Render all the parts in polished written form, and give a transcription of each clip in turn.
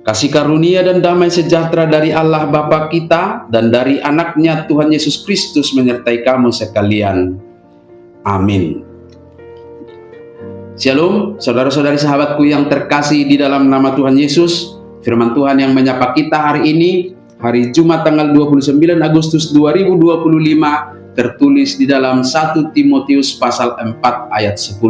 Kasih karunia dan damai sejahtera dari Allah Bapa kita dan dari anaknya Tuhan Yesus Kristus menyertai kamu sekalian. Amin. Shalom, saudara-saudari sahabatku yang terkasih di dalam nama Tuhan Yesus. Firman Tuhan yang menyapa kita hari ini, hari Jumat tanggal 29 Agustus 2025, tertulis di dalam 1 Timotius pasal 4 ayat 10.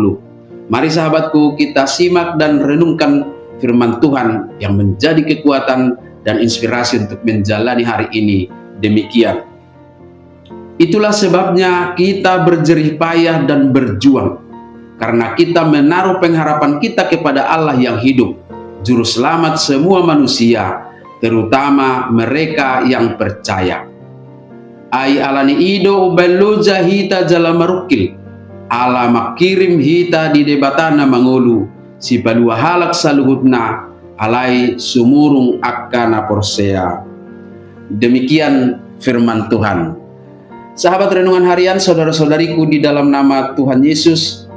Mari sahabatku, kita simak dan renungkan firman Tuhan yang menjadi kekuatan dan inspirasi untuk menjalani hari ini. Demikian. Itulah sebabnya kita berjerih payah dan berjuang, karena kita menaruh pengharapan kita kepada Allah yang hidup, juru selamat semua manusia, terutama mereka yang percaya. Ai alani ido ubeluja hita jala marukil, ala makirim hita di debatana mangulu, si balua halak saluhutna alai sumurung akana porsea. Demikian firman Tuhan. Sahabat renungan harian, saudara-saudariku di dalam nama Tuhan Yesus,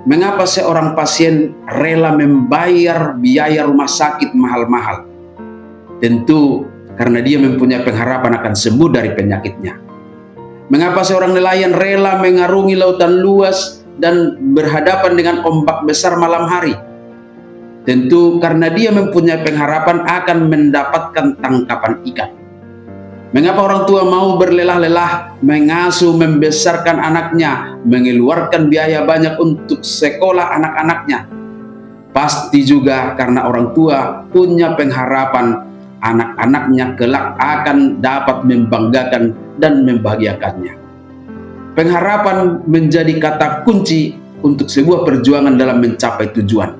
mengapa seorang pasien rela membayar biaya rumah sakit mahal-mahal? Tentu karena dia mempunyai pengharapan akan sembuh dari penyakitnya. Mengapa seorang nelayan rela mengarungi lautan luas dan berhadapan dengan ombak besar malam hari? Tentu karena dia mempunyai pengharapan akan mendapatkan tangkapan ikan. Mengapa orang tua mau berlelah-lelah mengasuh membesarkan anaknya, mengeluarkan biaya banyak untuk sekolah anak-anaknya? Pasti juga karena orang tua punya pengharapan anak-anaknya kelak akan dapat membanggakan dan membahagiakannya. Pengharapan menjadi kata kunci untuk sebuah perjuangan dalam mencapai tujuan.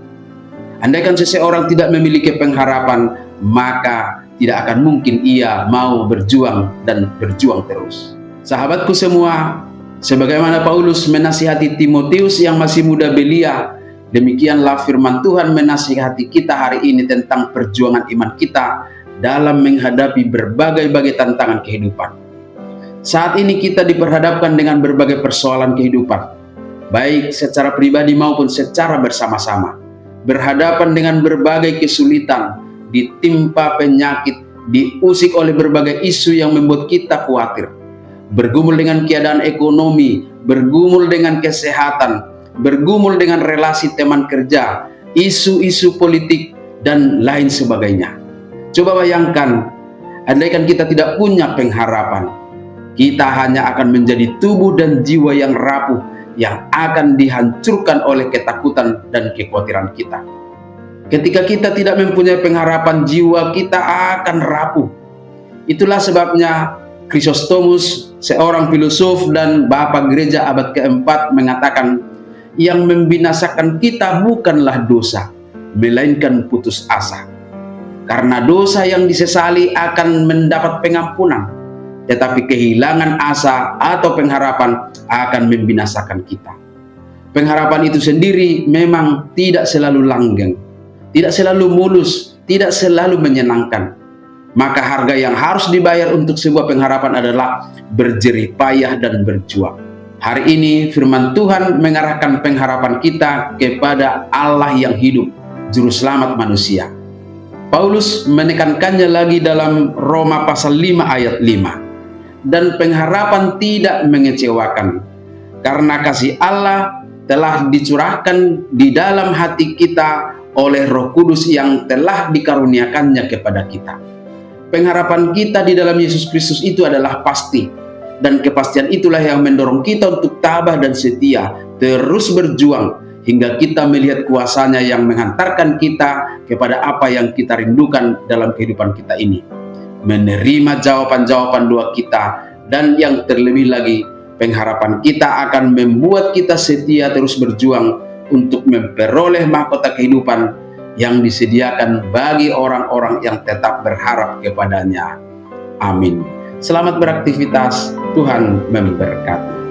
Andaikan seseorang tidak memiliki pengharapan, maka tidak akan mungkin ia mau berjuang dan berjuang terus. Sahabatku semua, sebagaimana Paulus menasihati Timotius yang masih muda belia, demikianlah firman Tuhan menasihati kita hari ini tentang perjuangan iman kita dalam menghadapi berbagai-bagai tantangan kehidupan. Saat ini kita diperhadapkan dengan berbagai persoalan kehidupan, baik secara pribadi maupun secara bersama-sama. Berhadapan dengan berbagai kesulitan, ditimpa penyakit, diusik oleh berbagai isu yang membuat kita khawatir. Bergumul dengan keadaan ekonomi, bergumul dengan kesehatan, bergumul dengan relasi teman kerja, isu-isu politik, dan lain sebagainya. Coba bayangkan, andaikan kita tidak punya pengharapan, kita hanya akan menjadi tubuh dan jiwa yang rapuh, yang akan dihancurkan oleh ketakutan dan kekhawatiran kita. Ketika kita tidak mempunyai pengharapan, jiwa kita akan rapuh. Itulah sebabnya Chrysostomus, seorang filosof dan bapak gereja abad keempat, mengatakan, yang membinasakan kita bukanlah dosa, melainkan putus asa. Karena dosa yang disesali akan mendapat pengampunan, tetapi kehilangan asa atau pengharapan akan membinasakan kita. Pengharapan itu sendiri memang tidak selalu langgeng, tidak selalu mulus, tidak selalu menyenangkan. Maka harga yang harus dibayar untuk sebuah pengharapan adalah berjerih payah dan berjuang. Hari ini firman Tuhan mengarahkan pengharapan kita kepada Allah yang hidup, juru selamat manusia. Paulus menekankannya lagi dalam Roma pasal 5 ayat 5. Dan pengharapan tidak mengecewakan, karena kasih Allah telah dicurahkan di dalam hati kita oleh Roh Kudus yang telah dikaruniakannya kepada kita. Pengharapan kita di dalam Yesus Kristus itu adalah pasti, dan kepastian itulah yang mendorong kita untuk tabah dan setia, terus berjuang hingga kita melihat kuasanya yang menghantarkan kita kepada apa yang kita rindukan dalam kehidupan kita ini. Menerima jawaban-jawaban doa kita, dan yang terlebih lagi, pengharapan kita akan membuat kita setia terus berjuang untuk memperoleh mahkota kehidupan yang disediakan bagi orang-orang yang tetap berharap kepadanya. Amin. Selamat beraktivitas, Tuhan memberkati.